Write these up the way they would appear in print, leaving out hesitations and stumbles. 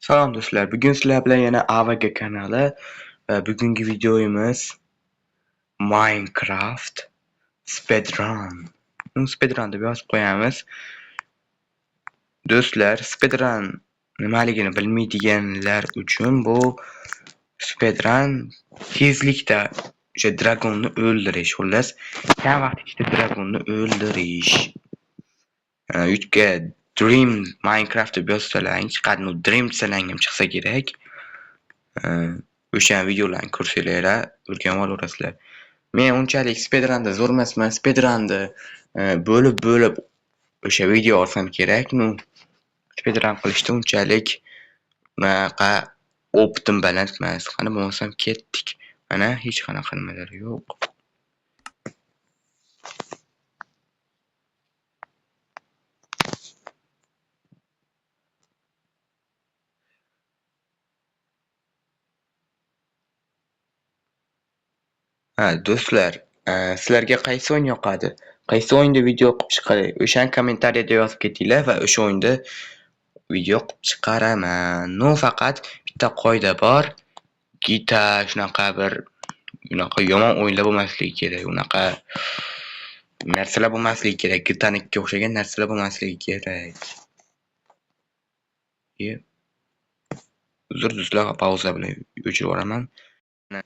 Salom do'stlar, bugun sizlar bilan yana AVG kanali va bugungi videomiz Minecraft speedrun. Speedrun deb yozib qo'yamiz. Do'stlar, speedrun nimaligini bilmaydiganlar uchun bu speedrun tezlikda o'sha dragonni o'ldirish, xullas, kam vaqt ichida dragonni o'ldirish. Yutga Dream Minecraft deb yozsalang, chiqadi, Dream desalang ham chiqsa kerak. O'sha videolarni ko'rsanglar o'rganib olasizlar. Men unchalik speedrunda zo'r emasman. Speedrunni bo'lib o'sha video olsam kerak. Speedrun qilishda unchalik unaqa opitim baland emas. Qani bo'lmasam ketdik. Mana hech qanaqa nimalar yo'q. Do'stlar, sizlarga qaysi o'yin yoqadi? Qaysi o'yinda video qilib chiqay? O'shani kommentariyada yozib ketinglar va o'sha o'yinda video qilib chiqaraman. Faqat bitta qoida bor. Gita shunaqa yomon o'yinlar bo'lmasligi kerak. Unaqa narsalar bo'lmasligi kerak. Gitanikiga o'xshagan narsalar bo'lmasligi kerak. Uzr do'stlar, pauza bilan o'chirib yuboraman.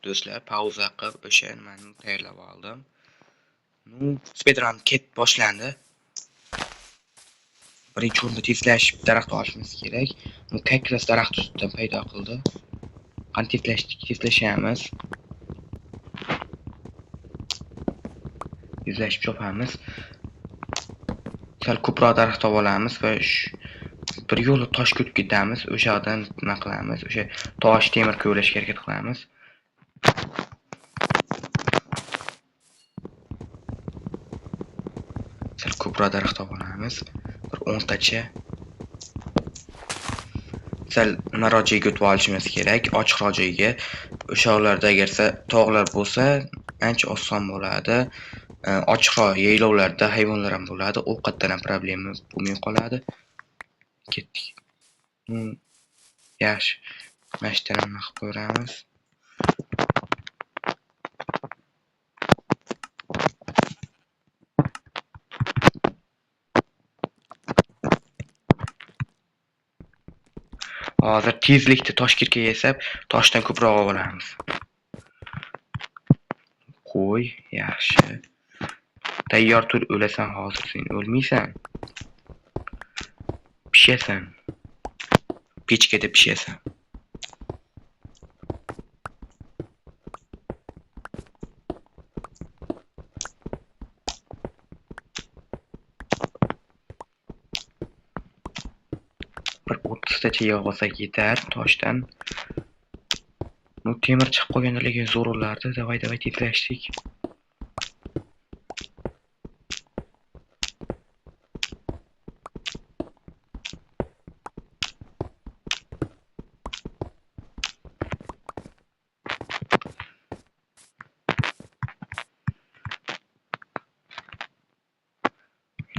Do'stlar, pauza qilib o'sha nimani tayyorlab oldim. Speedrun boshlandi. Birinchi o'rinda tezlashib daraxt olishimiz kerak. Kakros daraxt ustidan paydo qildi. Qani tezlashamiz. Tezlashib chopamiz. Sal ko'proq daraxt olamiz va bir yo'l tosh ko'tib ketamiz. O'sha yerdan nima qilamiz? O'sha tosh, temir ko'rishga harakat qilamiz. Sal ko'proq daraxt olamiz. Bir 10 tacha. Sal nariroq joyga o'tib olishimiz kerak, ochiqroq joyga. O'sha yerlarda agar tog'lar bo'lsa, ancha oson bo'ladi. Ochiqroq yaylovlarda hayvonlar ham bo'ladi. Ovqatdan ham problema bo'lmay qoladi. Ketdik. Yaxshi. Mashtadan nima qilib ko'ramiz? Hozir tezlikda toshkirka yasab, toshdan ko'proq olamiz. Qo'y, yaxshi. Tayyor tur, o'lasan hozir, sen o'lmaysan. Pishasan. Pechkada pishasan. Bir 30 tacha yog' olsak yetar toshdan. Temir chiqib qolganda lekin zo'r bo'lardi. Davay tezlashdik.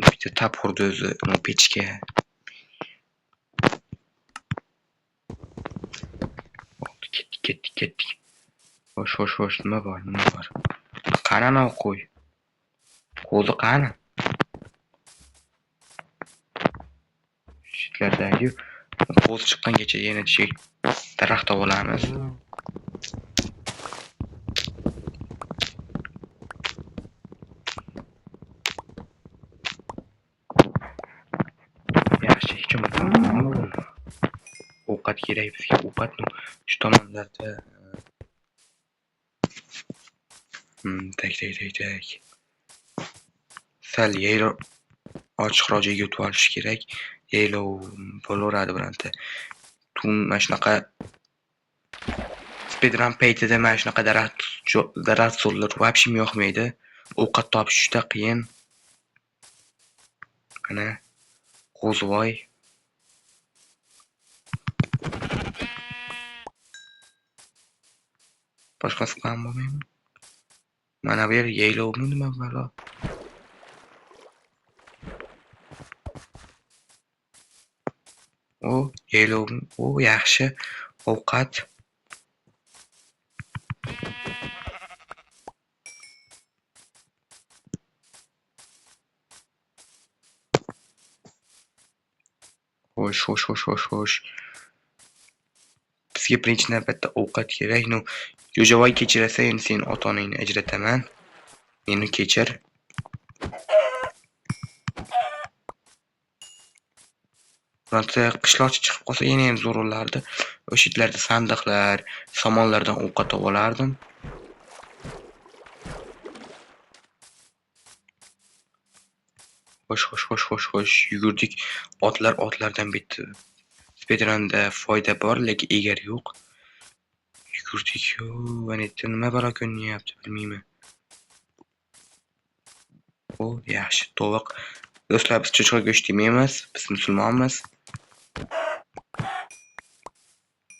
Bitta tap urdi o'zi pechga. Ketdik. Xo'sh, nima bor? Qani ana qo'y? Qo'zi qani? Shitlardagi qo'zi chiqqangacha yana daraxt olamiz. Yaxshi, hech bo'lmasa ovqat kerak bizga. Ovqatni shu tomonlarda tak. Sal yaylov ochiqroq joyga o'tib olish kerak. Yaylov bo'laveradi biranta. Mana shunaqa speedrun paytida mana shunaqa daraxt so'llar вообще yoqmaydi. Ovqat topish juda qiyin. Mana qo'zvoy. Boshqasi ham bo'lmaymi? Mana bu yer yaylovmi nima balo? Yellow. O, yaxshi. Ovqat. Xo'sh. Bizga birinchi navbatda ovqat kerak. Jo'javoy kechirasan, sen ota-onangni ajrataman. Meni kechir. Bironta qishloqchi chiqib qolsa yana ham zo'r bo'lardi. O'sha yerlarda sandiqlar, somonlardan ovqat olardim. Xo'sh. Yugurdik. Otlardan bitta. Speedrunda foyda bor, lekin egar yo'q. Yugurdik-yu, mana yerda nima balo ko'rinyapti, bilmayman. O, yaxshi, tovuq. Do'stlar, biz cho'chqa go'sht yemaymiz, biz musulmonmiz.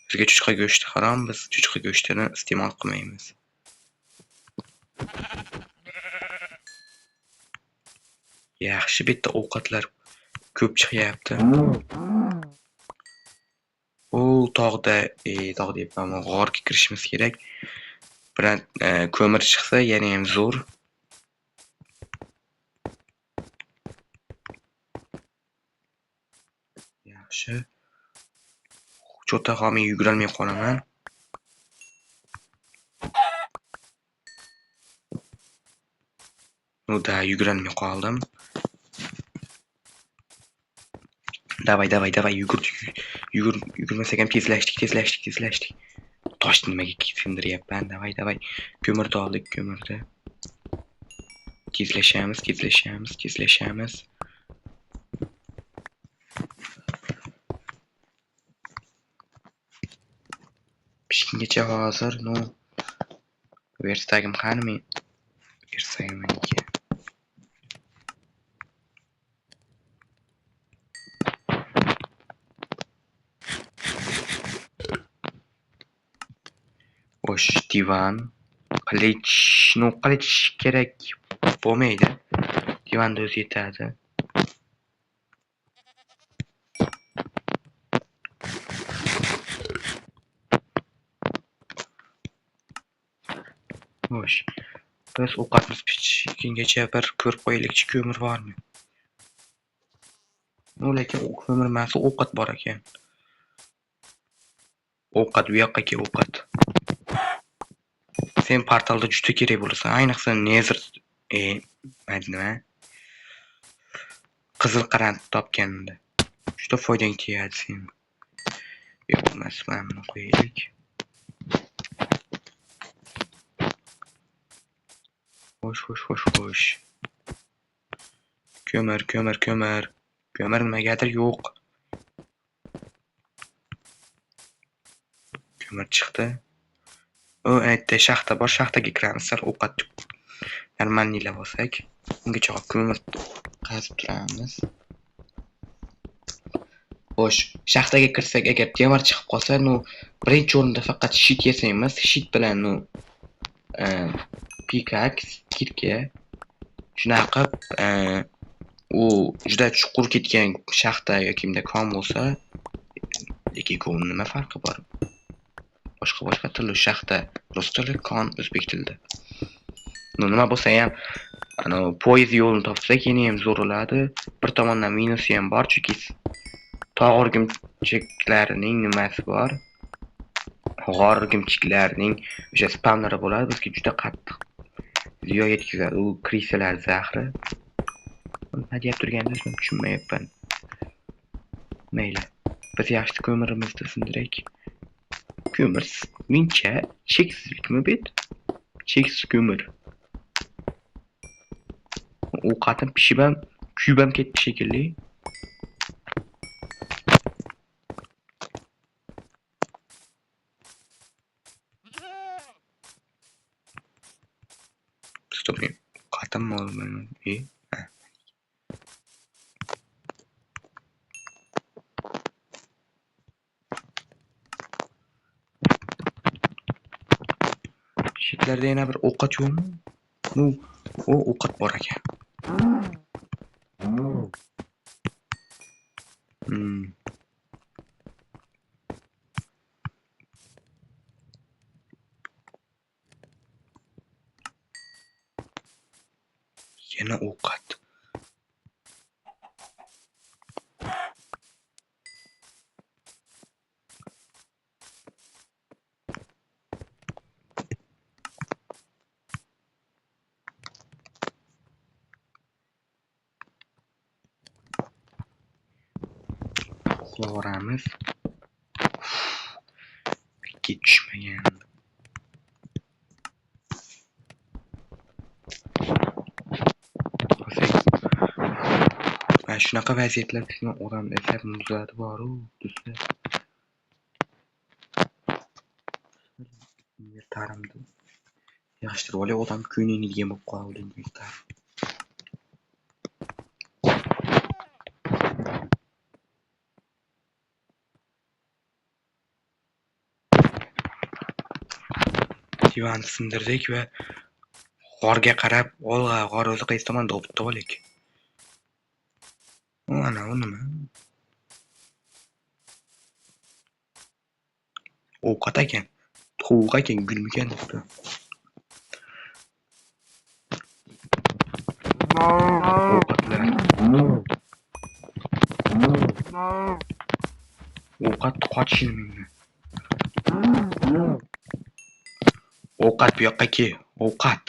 Bizga cho'chqa go'shti harom, biz cho'chqa go'shtini iste'mol qilmaymiz. Yaxshi, bitta ovqatlar ko'p chiqyapti. O, tog'da deyapman, g'orga kirishimiz kerak. Bilan ko'mir chiqsa, yana ham zo'r. Yaxshi. Cho'ta qolmay yugurolmay qolaman. Yugurolmay qoldim. Davay, yugurmasak ham tezlashdik. Toshni nimaga sindiryapman? Davay. Ko'mirni oldik, ko'mirni. Tezlashamiz. Pishgungacha hozir, versagim qani men? Versagim meniki. Xo'sh, divan, qilich kerak bo'lmaydi. Divanda o'zi yetadi. Xo'sh, biz ovqatimiz pishgungacha bir ko'rib qo'yaylikchi, ko'mir bormi? Lekin ko'mir emas, ovqat bor ekan. Ovqat bu yoqqa kel, ovqat. Sen portalda juda kerak bo'lasan, ayniqsa Nether nima? Qizil qarant topganda. Juda foydang tegadi sen. Yo'q emas, mana buni qo'yaylik. Xo'sh. Ko'mir. Ko'mir nimagadir yo'q. Ko'mir chiqdi. Aytdi, shaxta bor, shaxtaga kiramiz. Sal ovqat normalniylab olsak. Ungacha ko'mir qazib turamiz. Xo'sh, shaxtaga kirsak, agar temir chiqib qolsa, birinchi o'rinda faqat shit yasaymiz. Shit bilan pikaks, kirka shunaqa qilib, u juda chuqur ketgan shaxta yoki kon bo'lsa, lekin nima farqi bor? Boshqa tilli shaxta rus tili, kon o'zbek tilida. Nima bo'lsa ham, poyezd yo'lini topsak, yana ham zo'r bo'ladi. Bir tomondan minusi ham bor, chunki tog' o'rgimchiklarining nimasi bor? G'or o'rgimchiklarining o'sha spamlari bo'ladi, bizga juda qattiq ziyo yetkazadi. U krisalar zahri. Nima deyap turganingizni tushunmayapman. Mayli. Biz yaxshi ko'mirimizni sindirak. Ko'mir mincha cheksizlikmi bet? Cheksiz ko'mir. Ovqatim pishib ham, kuyib ham ketdi shekilli. Stop. Qatim olmayman. Sheklarda yana bir ovqat yo'qmi? Ovqat bor ekan. Yana ovqat. Uxlavoramiz. Bekka tushmagan. Mana shunaqa vaziyatlar bizni odam eslab muzlati bor-u, do'stlar. Inventarimni yig'ishtirib olay, odam kuyunadigan bo'lib qoldi inventar. Divanni sindirdik va g'orga qarab, g'or o'zi qaysi tomonda o'tib olaylik. Mana u nima? Ovqat ekan. Tovuq ekan, gulmikan debdi. Ovqatlar. Ovqat qochishini menga. Ovqat bu yoqqa ke, ovqat.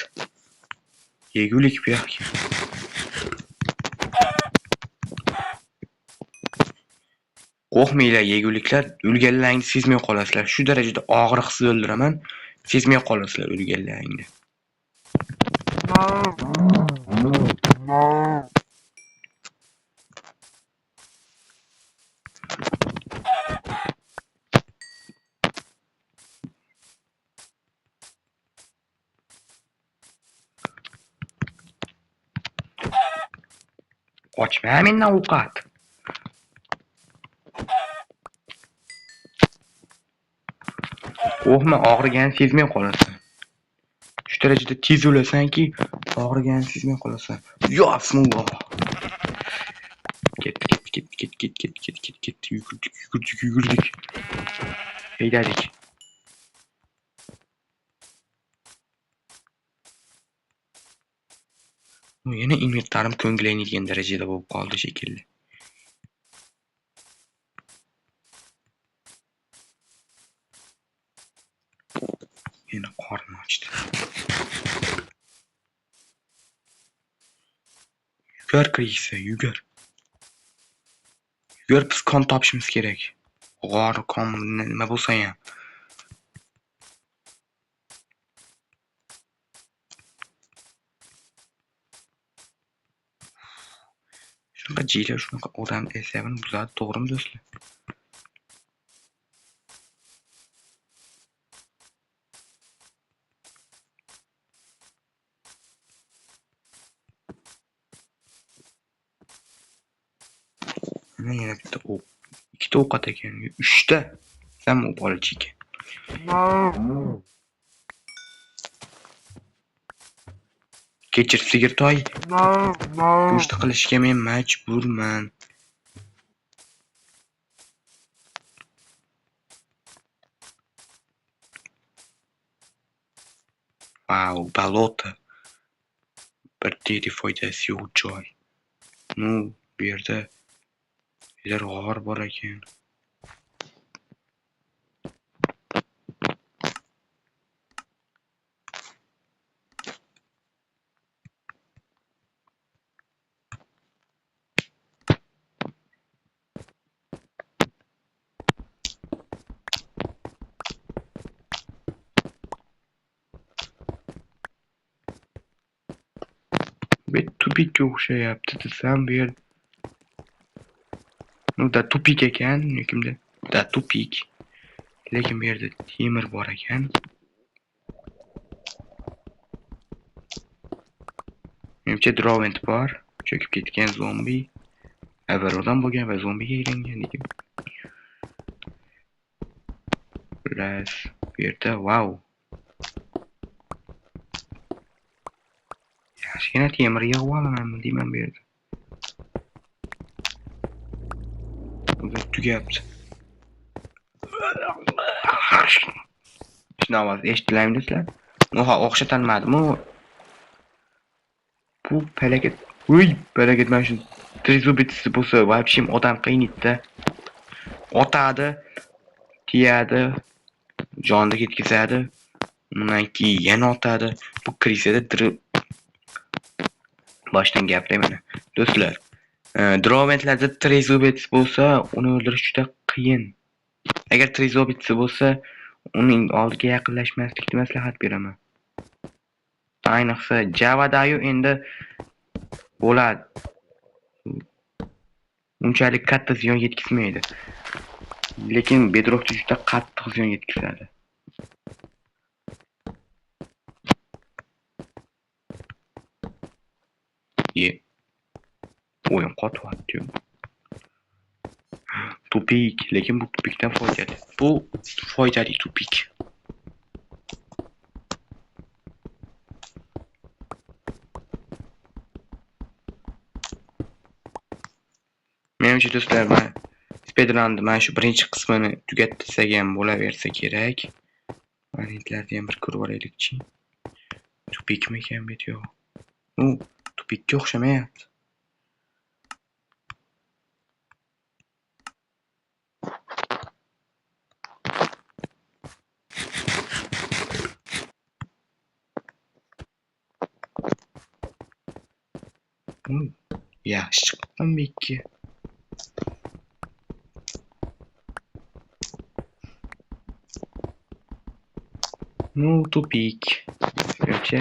Yegulik bu yoqqa. Qo'rqmanglar yeguliklar, o'lganlaringni sezmay qolasizlar. Shu darajada og'riqsiz o'ldiraman, sezmay qolasizlar o'lganlaringni. Ochma mendan ovqat. Qo'rqma, og'riganini sezmay qolasan. Shu darajada tez o'lasanki, og'riganini sezmay qolasan. Yo, bismillah. Ket. Yugurdik. Haydadik. Yana inventarim ko'ngillaydigan darajada bo'lib qoldi shekilli. Yana qornim ochdi. Yugar Krisa, yugar. Yugar, biz kon topishimiz kerak. G'or, kon nima bo'lsa ham. Shunaqa jiylar, shunaqa odam esabini buzadi, to'g'rimi do'stlar? Mana yana bitta ikkita ovqat ekan, 3 ta. Sam bolachi ekan. Kechir sigirtoy. Go'sht qilishga men majburman. Vau, balota. Bir dedi foydasi yo'q joy. Bu yerda g'or bor ekan. Bir tupikka o'xshayapti desam bu yer. Da tupik ekan, kimda? Da tupik. Lekin bu yerda temir bor ekan. Menimcha Drovent bor. Cho'kib ketgan zombi. Avval odam bo'lgan va zombiga aylangan ekan. Plus bu yerda vau. Yaxshigina temir yig'ib olamanmi deyman bu yerda. Tugabdi. Shuni ovoz eshitilamizlar. Noha o'xshatanmadimi? Fu felaket. Uy, felaket mana shu trizubitisi bo'lsa, вообще odam qiynaydi-da. Otadi, tiyadi, jonni ketkazadi. Undan keyin yana otadi. Bu krisada boshdan gapirayman. Do'stlar, Droventlarda trizubits bo'lsa, uni o'ldirish juda qiyin. Agar trizubits bo'lsa, uning oldiga yaqinlashmaslikni maslahat beraman. Ayniqsa Javadayu endi bo'ladi. Unchalik katta ziyon yetkazmaydi. Lekin Bedrockda juda qattiq ziyon yetkazadi. O'yin qotyapti. Tupik, lekin bu tupikdan foydali. Bu foydali tupik. Menimcha do'stlar, men speedrunni mana shu birinchi qismini tugatsak ham bo'laversa kerak. Variantlarni ham bir ko'rib olaylikchi. Tupikmi ekan bu yo'q. U tupikka o'xshamayapti. Yaxshi chiqqan bekki. Tupik. Shuncha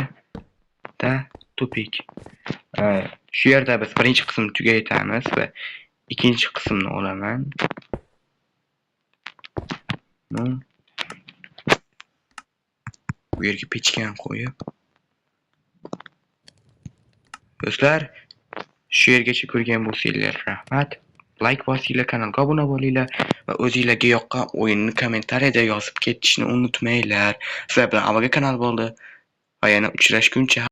da tupik. Shu yerda biz birinchi qismni tugatamiz va ikkinchi qismni olaman. Bu yerga pechkan qo'yib. Do'stlar, shu yergacha ko'rgan bo'lsanglar rahmat. Like bosinglar, kanalga obuna bo'linglar va o'zingizlarga yoqqan o'yinni kommentariyada yozib ketishni unutmanglar. Sizlar bilan avvalgi kanal bo'ldi va yana uchrashguncha